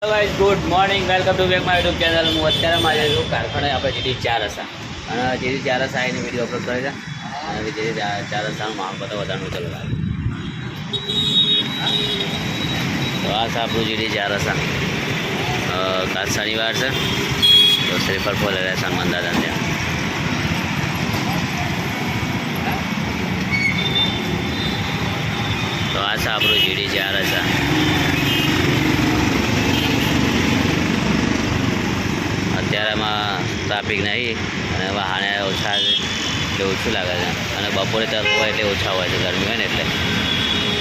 Guys good morning welcome to back my YouTube channel. હું અત્યારે મારે છું કારખાને આપણે જેથી 4 રસ્તા અને જેથી 4 રસ્તા આવીને વિડીયો અપલોડ કરે છે અને જેથી 4 રસ્તાનું માહોલ બધો વધારનું ચાલુ લાગે. તો આ છે આપણું જેથી 4 રસ્તા. કાલ શનિવાર છે તો શ્રીફળ ફોલે રહેશે હનુમાન દાદા ત્યાં. તો આ છે આપણું જેથી 4 રસ્તા. અત્યારે એમાં ટ્રાફિક નહીં અને વાહને ઓછા એટલે ઓછું લાગે છે અને બપોરે તક હોય એટલે ઓછા હોય છે, ગરમી હોય ને એટલે.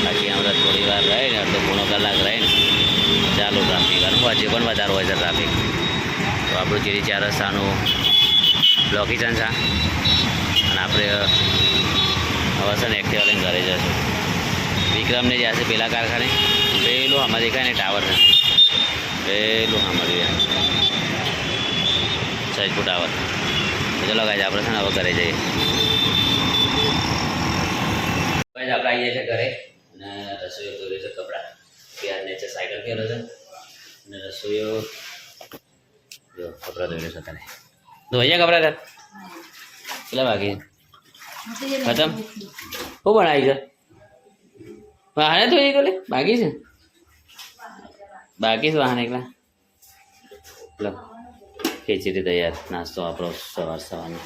બાકી આમ તો થોડી વાર રહે ને અડધો પોણો કલાક રહે ને ચાલુ ટ્રાફિક અને હજી પણ વધારે હોય છે ટ્રાફિક. તો આપણું જેથી 4 રસ્તાનું લોકેશન છે અને આપણે હવે છે ને એક્ટિવા લઈને ઘરે જશું. વિક્રમને જ્યાં છે પેલા કારખાને પેલું આમાં દેખાય ને ટાવર છે, પેલું આમાં જોઈએ સજપુર ટાવર. ચલો ગાઈઝ આપણે છે ને હવે ઘરે જઈએ. ગાઈઝ આપણે આવી જાય છે ઘરે અને રસોઈઓ ધોઈ છે, કપડાં ત્યાં નીચે સાયકલ ફેરો છે અને રસોઈઓ જો કપડાં ધોઈ છે. તને ધોઈ જાય કપડાં તાર કેટલા બાકી ખતમ શું બનાવી છે? વાહને ધોઈ ગયો બાકી છે, બાકી છે વાહને એકલા. ખીચડી તૈયાર, નાસ્તો આપણો સવારનો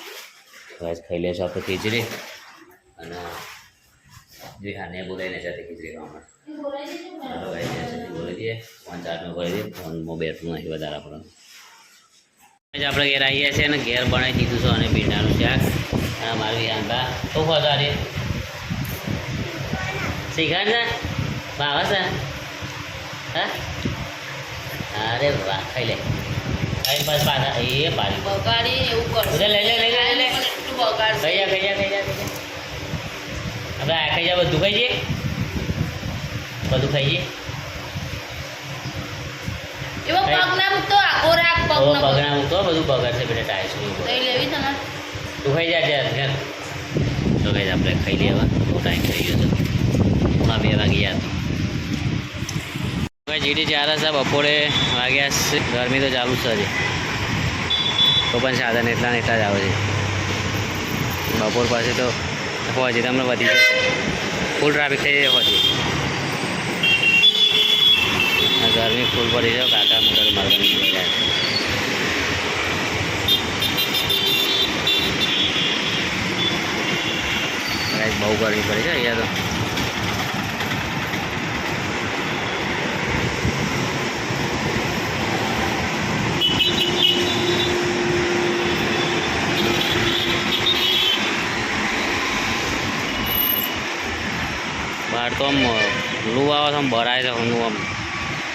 ખાઈ લેશું આપણે ખીચડી અને જે ખાને બોલાવીને સાથે ખીચડી ખાવા માટે બોલી દઈએ. 5-4 બોલી દઈએ, ફોનમાં બેઠું નહીં વધારે આપણને. આપણે ઘેર આવીએ છીએ અને ઘેર બનાવી દીધું છે અને ભીંડાનું શાક અને મારી આંબા શું ખોતા શીખાડ છે ભાવે છે. હા અરે વાહ ખાઈ લે બસ પાછા એ પાડી બગાડી એવું કર લઈ લે ખાઈ જા આપણે આ ખાઈ જા બધું ખાઈ જઈએ બધું ખાઈ જઈએ. પગના મૂકતો બધું બગાડશે બેટા ટાઈસ તું ખાઈ જા ઘર. તો કઈ આપણે ખાઈ લઈએ. હવે બહુ ટાઈમ થઈ ગયો છે, 2 વાગ્યા હતા. જેથી 4 રસ્તા બપોરે વાગ્યા છે. ગરમી તો ચાલુ છે હજી તો પણ સાધન એટલા ને એટલા જ આવે છે. બપોર પછી તો પહોંચી તમને વધી જશે, ફૂલ ટ્રાફિક થઈ જાય પછી. ગરમી ફૂલ પડી જાય, કાકા મોટર માર્ગ નીકળી જાય. બહુ ગરમી પડી છે અહીંયા તો. બહાર તો આમ લૂ આવે છે, આમ ભરાય છે હું આમ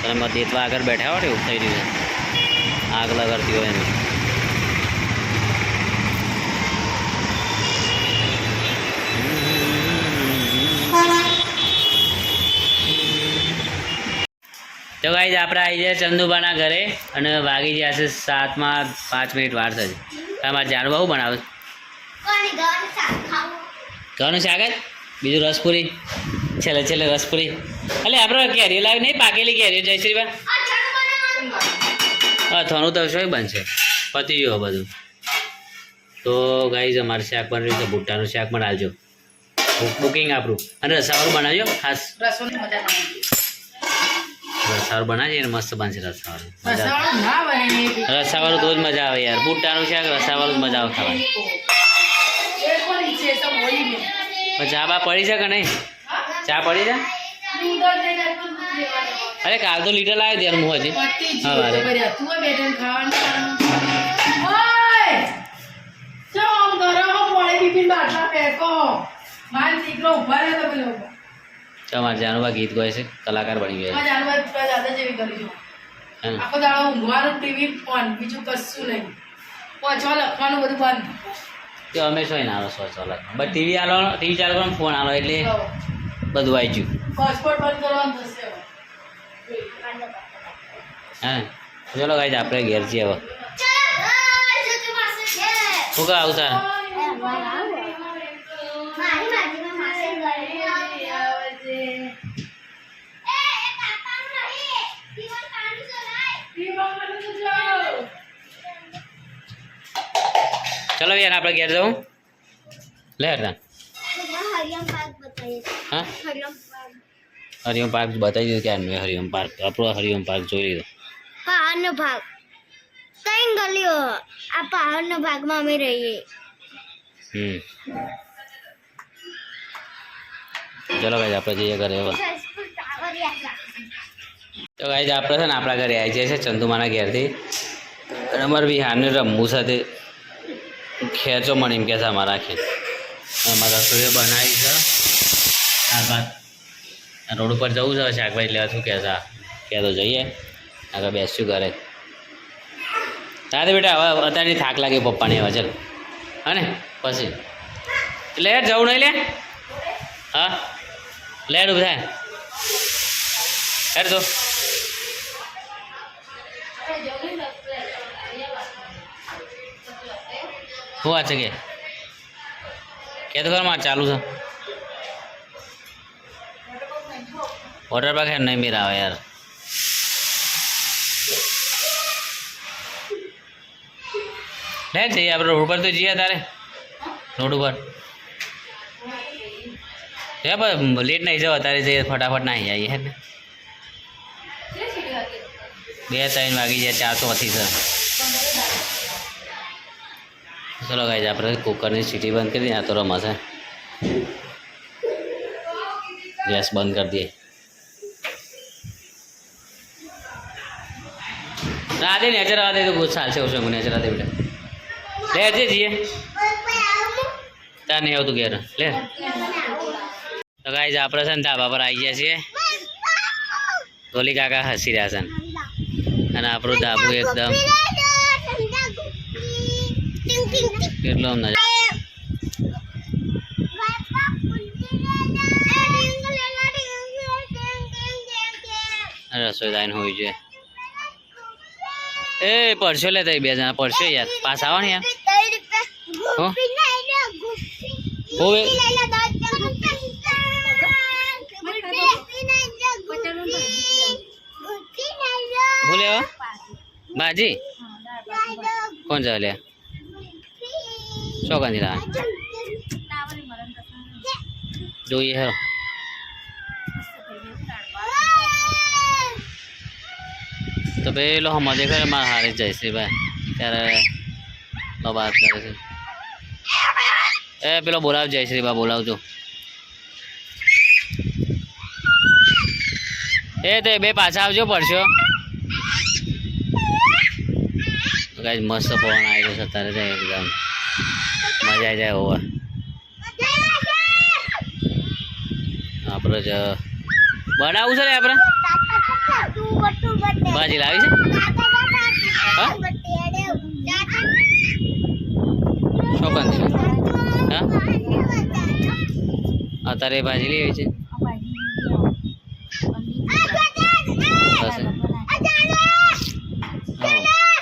તમે દેતવા આગળ બેઠા હોય ને એવું થઈ રહ્યું છે, આગ લગાડતી હોય ને. તો ગાઈઝ આપણે આવી જાય ચંદુબાના ઘરે અને વાગી ગયા છે 7:05 વાર છે. તમારે જાણવા શું બનાવે ઘરનું શાક જ બીજું રસપુરી છેલ્લે રસપુરી. એટલે આપણે કેરીઓ લાવી નહીં, પાકેલી કેરીઓ જયશ્રીભાઈ અથવાનું તો શું બનશે પતી ગયો બધું. તો ગાઈઝ અમારે શાક બન્યું છે, ભૂટ્ટાનું શાક પણ આવજો બુકિંગ આપણું. અને રસાવાળું બનાવજો ખાસ, રસાવાળું બનાવીએ ને મસ્ત બનશે. રસાવાળું તો જ મજા આવે યાર. ભૂટ્ટાનું શાક રસાવાળું જ મજા આવે ખાવાની. ચા બા પડી છે કે નહીં? ચા પડી છે? અરે કાલ તો લીટર લાવી દે હું હજી. તમારે જાનુભા ગીત ગાય છે, કલાકાર બની ગયા. અમે શું ના આલો 100 લાખ બસ ટીવી આલો, ટીવી ચાલુ કરો ફોન આલો એટલે બધું આવી ગયું. હા ચલો ગાઈઝ આપણે ઘેર છીએ હવે. શું કહે આવતા ચલો યાર આપણે ઘેર જવું લે હેડતા હા હરિઓમ પાર્ક બતાવી દીધું ક્યારનું હરિઓમ પાર્ક આપણો હરિઓમ પાર્ક જોઈ લીધો પહાડનો ભાગ ત્રણ ગલીઓ આ પહાડના ભાગમાં અમે રહીએ ચલો ગાઈઝ આપણે જઈએ ઘરે હવે તો ગાઈઝ આપણે છે ને આપણા ઘરે આવી જાય છે ચંદુમાના ઘેરથી અને અમારે વિહારને રમવું સાથે ખેંચો મને એમ કહેશે અમારા રાખી અમારા રસોઈ બનાવી છે આ બાદ રોડ ઉપર જવું છે શાકભાજી લેવા શું કહેશે કે તો જઈએ આગળ બેસશું ઘરે તારે બેટા હવે અત્યારે થાક લાગે પપ્પાને હવે ચાલ હા ને પછી લે જવું નહીં લે હા લેડ ઉભા થાય હેડ તો શું વાત છે કે તો ખર મારે ચાલુ છે વોટર પાર્ક યાર નહીં મેરા આવે યાર લે જઈએ આપણે રોડ પર તો જઈએ તારે રોડ ઉપર લેટ નહીં જાવ અત્યારે જઈએ ફટાફટ નાહી જઈએ હે ને 2-3 વાગી જાય 4 તો હતી સર ચલો ગાઈઝ આપણે કુકરની સીટી બંધ કરી દઈએ આ તો રમાશે ગેસ બંધ કરી દઈએ રાધે નેચર આદે તો बहुत साल से उसे નેચર આદે બેટા લે જે જઈએ ત્યાં નહીં આવતું ઘેર લે તો ગાઈઝ આપણે છે ને ધાબા પર આવી ગયા છીએ ગોલી કાકા હસી રહ્યા છે અને આપણું ધાબુ એકદમ કેટલો નજર રસોઈ દાઈને હોય છે એ પડશો લે તઈ 2 જણા પડશો યાર પાસ આવો ને યાર હોવે બોલે બાજી કોણ ચાલે શું કાંધી લાવે જોઈએ હે તો પેલો હમ દેખે મારા હારે જયશ્રીભાઈ ત્યારે વાત કરે છે એ પેલો બોલાવ જયશ્રીભાઈ બોલાવજો એ તે 2 પાછા આવજો પડશો ગાઈસ મસ્ત પવન આવી રહ્યો છે અત્યારે એકદમ મજા આવી જાય હોવા આપણે જ બનાવું છે ને આપણે ભાજી લાવી છે હા શું કાંતિ હા અત્યારે ભાજી લઈ આવી છે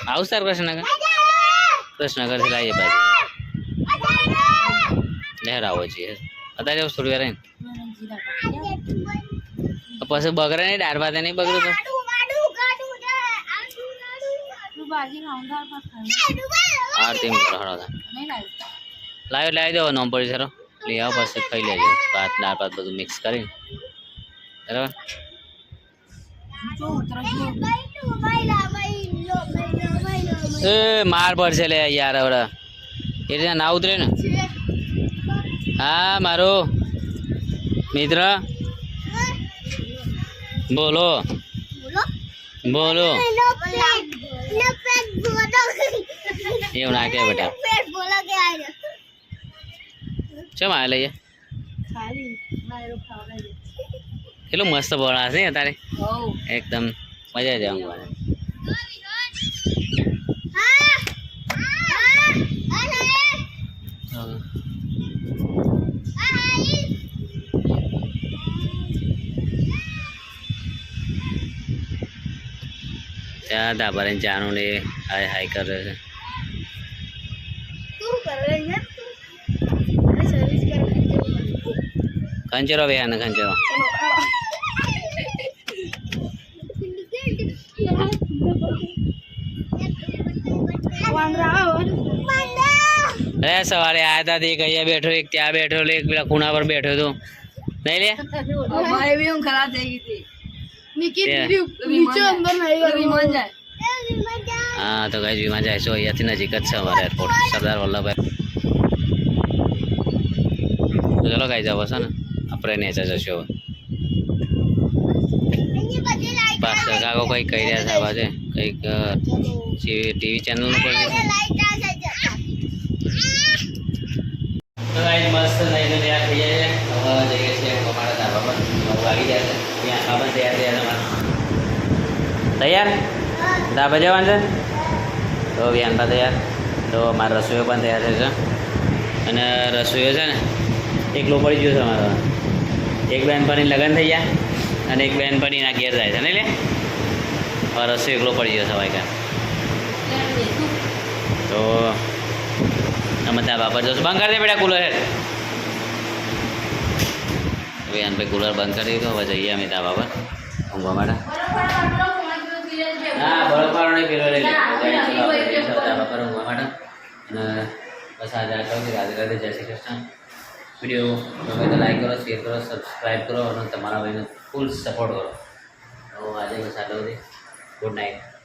આવું સર કૃષ્ણનગરથી લાવીએ ભાજી લહેરાવો છીએ અત્યારે થોડી વાર પછી બગડે નહીં દાળ ભાત નહીં બગડું તો આરતી લાવી દેવો નોમ પડી સરો લઈ આવો પછી ખાઈ લેજો ભાત દાળ ભાત બધું મિક્સ કરીને બરાબર એ માર પડશે લે યાર હવે એ રીતે ના ઉતરે ને હા મારો મિત્ર બોલો બોલો એવું ના કે બેટા ચમ આ લઈએ કેટલું મસ્ત બોલા છે તારે એકદમ મજા જ આવે ત્યાં ધાબા ને જાનું ને હાય કરે છે ખંચરો બે આને ખંચરો અરે સવારે આયા હતા એક અહીંયા બેઠો એક ત્યાં બેઠો એક પેલા ખૂણા પર બેઠો હતો નહીં લે અમારે બી ઊંઘ ખરાબ થઈ ગઈ હતી નિકિત તે- નીચે અંદર નહીં વિમાન જાય હા તો કઈ વિમાન જાય છો અહીંયાથી નજીક જ છે અમારે એરપોર્ટ સરદાર વલ્લભભાઈ તો ચલો કઈ જાવ છે ને આપણે નેચર જશું હવે પાછળ કાકો કંઈક કહી રહ્યા છે આ બાજુ કંઈક ટીવી ચેનલ ઉપર તો ગાઈસ મસ્ત લઈને તૈયાર થઈ જાય છે હવે જઈએ છીએ અમારા ધાબા પર 9 વાગી ગયા છે ત્યાં ખાવાનું તૈયાર થયા તમારે તૈયાર ધાબા જવાનું છે તો વ્યાનપા તૈયાર તો મારા રસોઈઓ પણ તૈયાર થઈ છે અને રસોઈઓ છે ને એકલો પડી ગયો છે અમારો એક બહેનપણી લગ્ન થઈ ગયા અને એક બહેનપણી ના ઘેર જાય છે નહીં લે હવે રસોઈ એકલો પડી ગયો છે ભાઈ કા તો અમે ધાબા પર જશું બંધ કરી દે બેટા કુલર હેડ વ્યાન ભાઈ કુલર બંધ કરી દીધું હવે જઈએ અમે ધાબા પર ઊંઘવા માટે ના બરફવાળો નહીં પેલો લઈ લે ધાબા પર ઊંઘવા માટે અને બસ આજે આટલો જ રાધે રાધે જય શ્રી કૃષ્ણ વિડીયો ગમે તો લાઈક કરો શેર કરો સબસ્ક્રાઈબ કરો અને તમારા ભાઈને ફૂલ સપોર્ટ કરો તો આજે બસ આટલો જ ગુડ નાઇટ